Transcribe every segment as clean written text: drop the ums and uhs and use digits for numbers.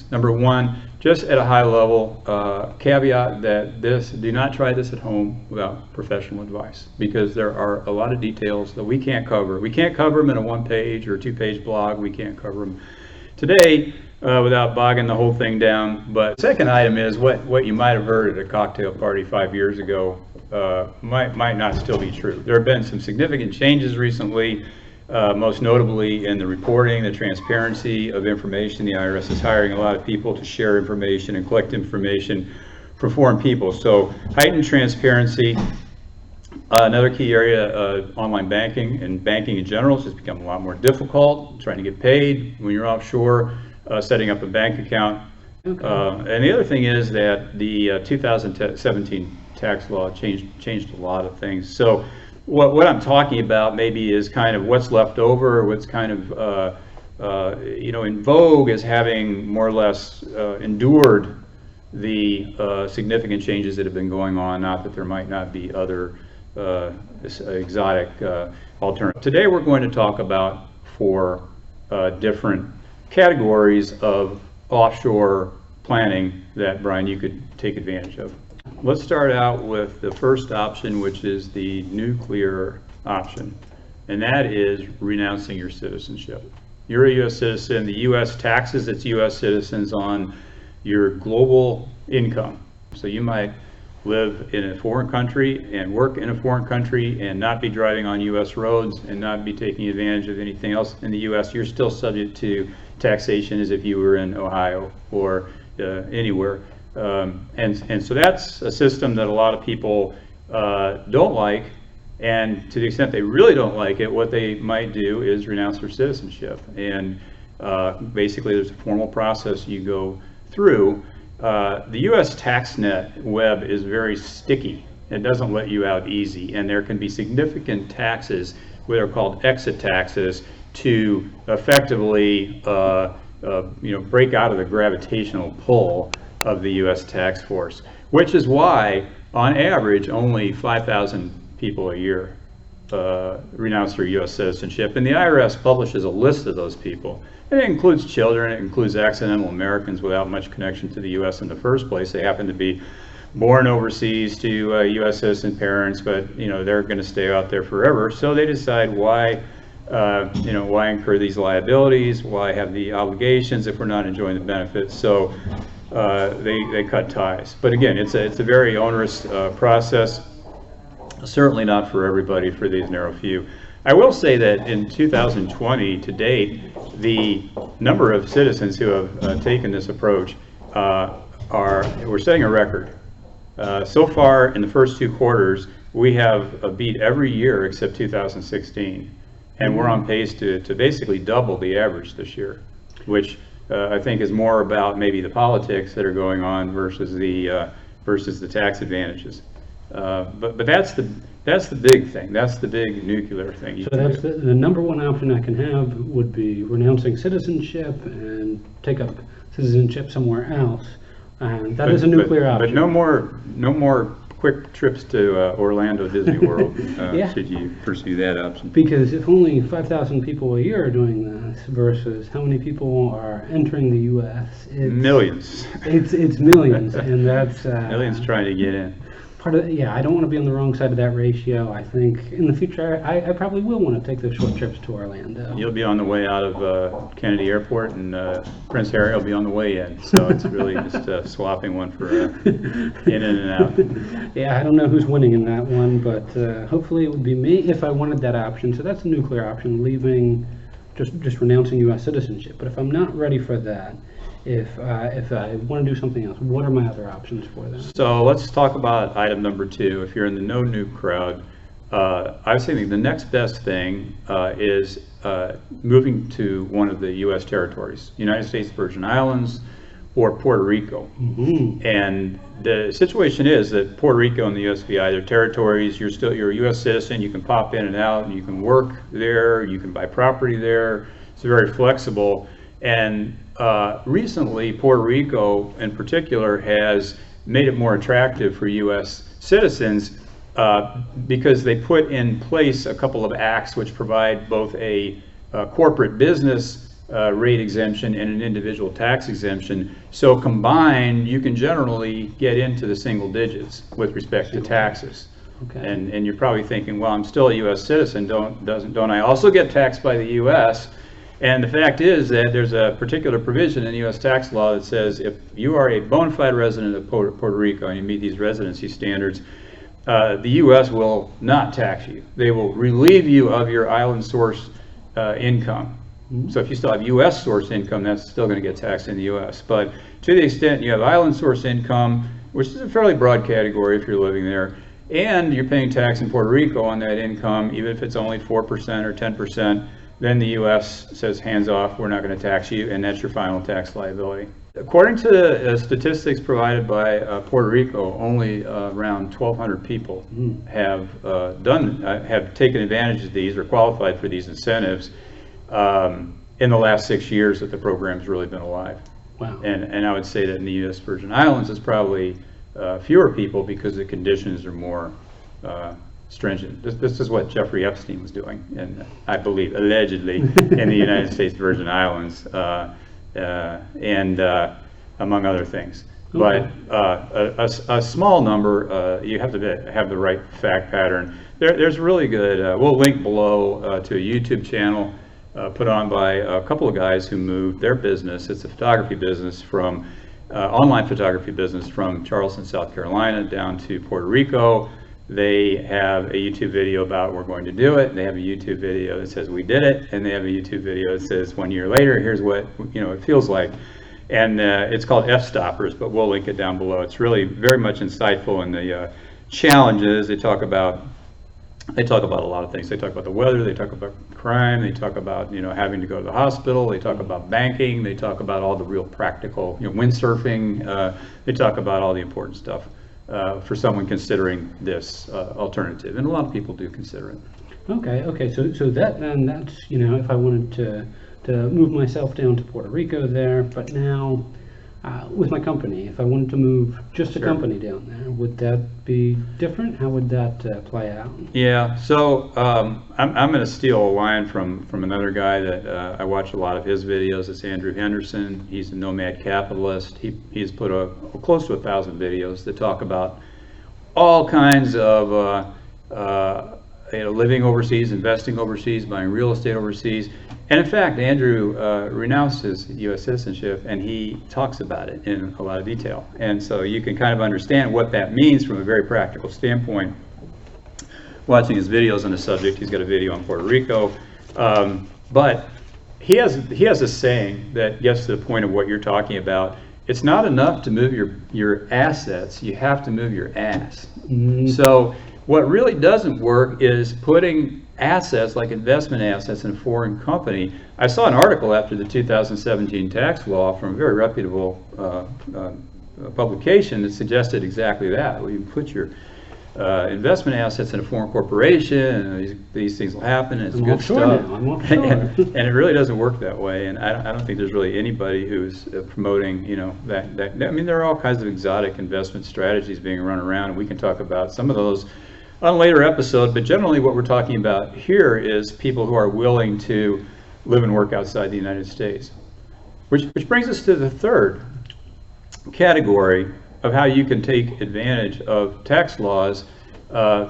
Number one, just at a high level, caveat that do not try this at home without professional advice, because there are a lot of details that we can't cover. We can't cover them in a one-page or two-page blog. We can't cover them today without bogging the whole thing down. But the second item is what you might have heard at a cocktail party 5 years ago might not still be true. There have been some significant changes recently. Most notably in the reporting, the transparency of information. The IRS is hiring a lot of people to share information and collect information for foreign people. So heightened transparency. Another key area, online banking and banking in general has just become a lot more difficult. Trying to get paid when you're offshore, setting up a bank account. Okay. And the other thing is that the 2017 tax law changed a lot of things. So what I'm talking about maybe is kind of what's left over, what's kind of in vogue as having more or less endured the significant changes that have been going on. Not that there might not be other exotic alternatives. Today we're going to talk about 4 different categories of offshore planning that, Brian, you could take advantage of. Let's start out with the first option, which is the nuclear option, and that is renouncing your citizenship. You're a U.S. citizen. The U.S. taxes its U.S. citizens on your global income. So you might live in a foreign country and work in a foreign country and not be driving on U.S. roads and not be taking advantage of anything else in the U.S. You're still subject to taxation as if you were in Ohio or anywhere. And so that's a system that a lot of people don't like, and to the extent they really don't like it, what they might do is renounce their citizenship. And basically there's a formal process you go through. The U.S. TaxNet web is very sticky. It doesn't let you out easy, and there can be significant taxes, what are called exit taxes, to effectively break out of the gravitational pull of the U.S. tax force, which is why, on average, only 5,000 people a year renounce their U.S. citizenship. And the IRS publishes a list of those people. And it includes children, it includes accidental Americans without much connection to the U.S. in the first place. They happen to be born overseas to U.S. citizen parents, but they're going to stay out there forever. So they decide why incur these liabilities, why have the obligations if we're not enjoying the benefits. So they cut ties. But again, it's a very onerous process. Certainly not for everybody, for these narrow few. I will say that in 2020 to date, the number of citizens who have taken this approach we're setting a record. So far in the first 2 quarters, we have beat every year except 2016, and we're on pace to basically double the average this year, which I think is more about maybe the politics that are going on versus the tax advantages. But that's the big thing. That's the big nuclear thing. So that's the number one option I can have would be renouncing citizenship and take up citizenship somewhere else. And that is a nuclear option. But no more quick trips to Orlando Disney World yeah. should you pursue that option. Because if only 5,000 people a year are doing this versus how many people are entering the U.S., millions. It's millions, and that's millions trying to get in. Part of I don't want to be on the wrong side of that ratio. I think in the future I probably will want to take those short trips to Orlando. You'll be on the way out of Kennedy Airport, and Prince Harry will be on the way in. So it's really just swapping one for in and out. Yeah, I don't know who's winning in that one, but hopefully it would be me if I wanted that option. So that's a nuclear option, leaving, just renouncing U.S. citizenship. But if I'm not ready for that, if I want to do something else, what are my other options for that? So let's talk about item number 2. If you're in the no nuke crowd, I was thinking the next best thing is moving to one of the U.S. territories, United States Virgin Islands or Puerto Rico. Mm-hmm. And the situation is that Puerto Rico and the USVI, they're territories. You're a U.S. citizen. You can pop in and out, and you can work there. You can buy property there. It's very flexible. And recently, Puerto Rico in particular has made it more attractive for U.S. citizens because they put in place a couple of acts which provide both a corporate business rate exemption and an individual tax exemption. So combined, you can generally get into the single digits with respect to taxes. Okay. And you're probably thinking, well, I'm still a U.S. citizen. Don't I also get taxed by the U.S.? And the fact is that there's a particular provision in U.S. tax law that says if you are a bona fide resident of Puerto Rico and you meet these residency standards, the U.S. will not tax you. They will relieve you of your island source income. Mm-hmm. So if you still have U.S. source income, that's still going to get taxed in the U.S. But to the extent you have island source income, which is a fairly broad category if you're living there, and you're paying tax in Puerto Rico on that income, even if it's only 4% or 10%, then the U.S. says, hands off, we're not going to tax you, and that's your final tax liability. According to the statistics provided by Puerto Rico, only around 1,200 people have taken advantage of these or qualified for these incentives in the last 6 years that the program's really been alive. Wow. And I would say that in the U.S. Virgin Islands, it's probably fewer people because the conditions are more stringent. This is what Jeffrey Epstein was doing, and I believe allegedly in the United States Virgin Islands, and among other things. Okay. But a small number, you have to have the right fact pattern. There's really good. We'll link below to a YouTube channel put on by a couple of guys who moved their business. It's a photography business from online photography business from Charleston, South Carolina, down to Puerto Rico. They have a YouTube video about we're going to do it. They have a YouTube video that says we did it, and they have a YouTube video that says 1 year later, here's what it feels like. And it's called Fstoppers, but we'll link it down below. It's really very much insightful in the challenges. They talk about a lot of things. They talk about the weather. They talk about crime. They talk about having to go to the hospital. They talk about banking. They talk about all the real practical windsurfing. They talk about all the important stuff for someone considering this alternative, and a lot of people do consider it. Okay. So that's if I wanted to move myself down to Puerto Rico there, but now with my company, if I wanted to move just a company down there, would that be different? How would that play out? Yeah, so I'm going to steal a line from another guy that I watch a lot of his videos. It's Andrew Henderson. He's a nomad capitalist. He's put close to 1,000 videos that talk about all kinds of living overseas, investing overseas, buying real estate overseas. And in fact, Andrew renounced his U.S. citizenship, and he talks about it in a lot of detail. And so you can kind of understand what that means from a very practical standpoint. Watching his videos on the subject, he's got a video on Puerto Rico. But he has a saying that gets to the point of what you're talking about. It's not enough to move your assets, you have to move your ass. Mm-hmm. So what really doesn't work is putting assets like investment assets in a foreign company. I saw an article after the 2017 tax law from a very reputable publication that suggested exactly that. Well, you put your investment assets in a foreign corporation, and these things will happen, and it's good stuff. I'm offshore. And it really doesn't work that way. And I don't think there's really anybody who's promoting, that. I mean, there are all kinds of exotic investment strategies being run around, and we can talk about some of those on a later episode, but generally what we're talking about here is people who are willing to live and work outside the United States. Which brings us to the third category of how you can take advantage of tax laws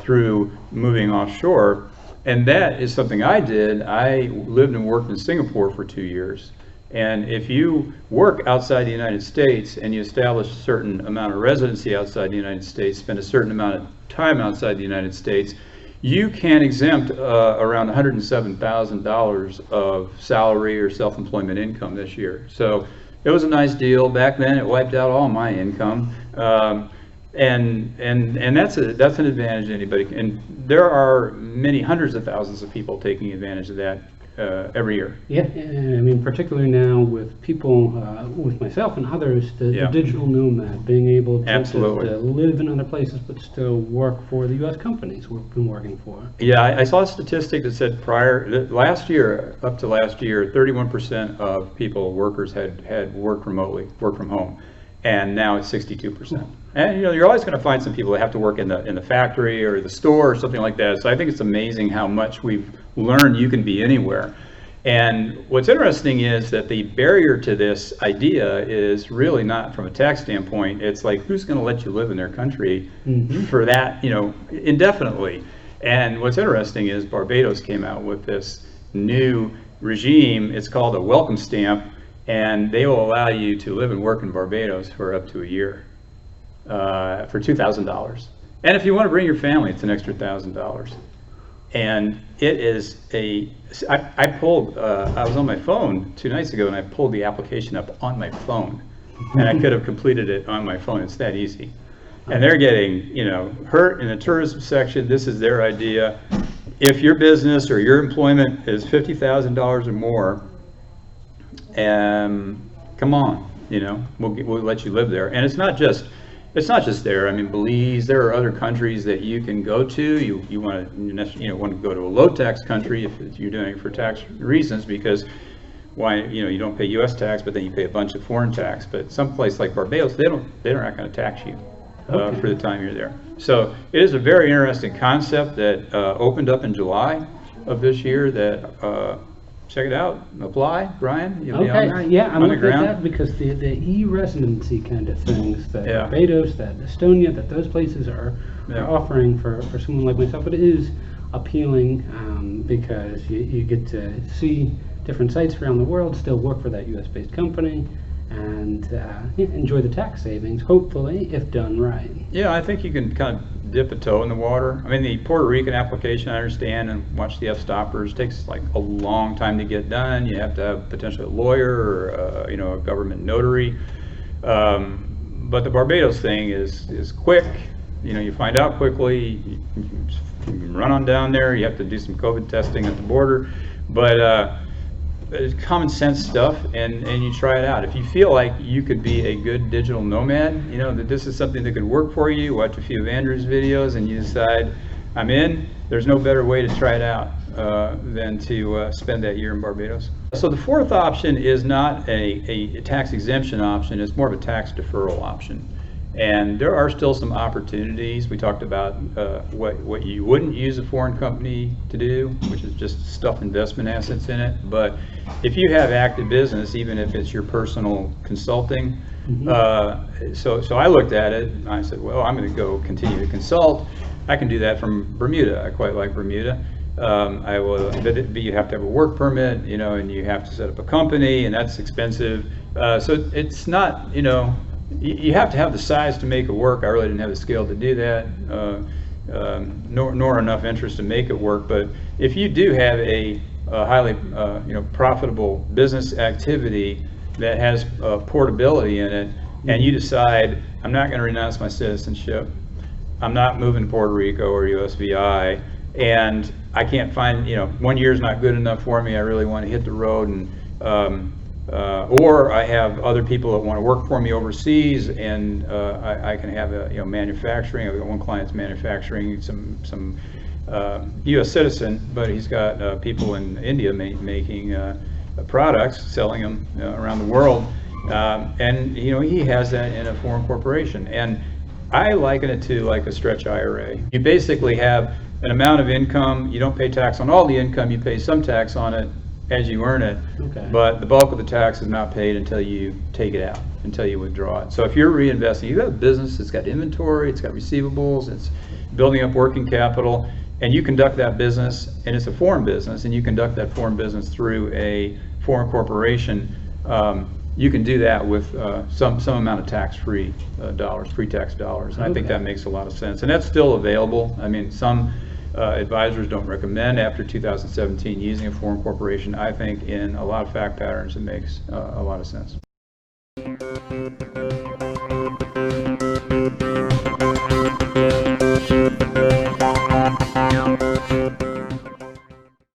through moving offshore. And that is something I did. I lived and worked in Singapore for 2 years. And if you work outside the United States and you establish a certain amount of residency outside the United States, spend a certain amount of time outside the United States, you can exempt around $107,000 of salary or self-employment income this year. So it was a nice deal. Back then it wiped out all my income. And that's an advantage to anybody. And there are many hundreds of thousands of people taking advantage of that every year. Yeah, I mean, particularly now with people, with myself and others, the digital nomad, being able to live in other places but still work for the U.S. companies we've been working for. Yeah, I saw a statistic that said last year, 31% of workers had worked remotely, worked from home, and now it's 62%. And you're always going to find some people that have to work in the factory or the store or something like that. So I think it's amazing how much we've learned you can be anywhere. And what's interesting is that the barrier to this idea is really not from a tax standpoint. It's like, who's going to let you live in their country for that, indefinitely? And what's interesting is Barbados came out with this new regime. It's called a welcome stamp, and they will allow you to live and work in Barbados for up to a year for $2,000. And if you want to bring your family, it's an extra $1,000. And it is I pulled, I was on my phone 2 nights ago, and I pulled the application up on my phone, and I could have completed it on my phone. It's that easy. And they're getting, hurt in the tourism section. This is their idea. If your business or your employment is $50,000 or more, come on, we'll let you live there. And it's not just there. I mean, Belize, there are other countries that you can go to. You want to go to a low tax country if you're doing it for tax reasons, because why, you don't pay U.S. tax, but then you pay a bunch of foreign tax. But some place like Barbados, they're not going to tax you for the time you're there. So it is a very interesting concept that opened up in July of this year that check it out, apply, Brian. You'll be on there, yeah, I'm on the looking at ground. that because the e-residency kind of things that Yeah. Barbados, that Estonia, that those places are offering for someone like myself, it is appealing because you get to see different sites around the world, still work for that U.S.-based company, and enjoy the tax savings, hopefully, if done right. Yeah, I think you can kind of dip a toe in the water. I mean, the Puerto Rican application, I understand, and watch the Fstoppers, takes like a long time to get done. You have to have potentially a lawyer or a government notary. But the Barbados thing is quick. You find out quickly. You can run on down there. You have to do some COVID testing at the border, but it's common sense stuff, and you try it out. If you feel like you could be a good digital nomad, that this is something that could work for you, watch a few of Andrew's videos and you decide, I'm in, there's no better way to try it out than to spend that year in Barbados. So the fourth option is not a tax exemption option, it's more of a tax deferral option. And there are still some opportunities. We talked about what you wouldn't use a foreign company to do, which is just stuff investment assets in it. But if you have active business, even if it's your personal consulting, so I looked at it and I said, well, I'm going to go continue to consult. I can do that from Bermuda. I quite like Bermuda. I will, but you have to have a work permit, and you have to set up a company, and that's expensive. So it's not, you have to have the size to make it work. I really didn't have the scale to do that, nor enough interest to make it work. But if you do have a highly profitable business activity that has portability in it, and you decide, I'm not going to renounce my citizenship, I'm not moving to Puerto Rico or USVI, and I can't find, 1 year is not good enough for me, I really want to hit the road, and or I have other people that want to work for me overseas, and I can have manufacturing. I've got one client's manufacturing some U.S. citizen, but he's got people in India making products, selling them around the world, and he has that in a foreign corporation. And I liken it to like a stretch IRA. You basically have an amount of income. You don't pay tax on all the income. You pay some tax on it as you earn it, but the bulk of the tax is not paid until you take it out, until you withdraw it. So if you're reinvesting, you have a business, it's got inventory, it's got receivables, it's building up working capital, and you conduct that business, and it's a foreign business, and you conduct that foreign business through a foreign corporation, you can do that with some amount of tax-free dollars, pre-tax dollars. And I think that makes a lot of sense. And that's still available. I mean, some advisors don't recommend after 2017 using a foreign corporation. I think in a lot of fact patterns it makes a lot of sense.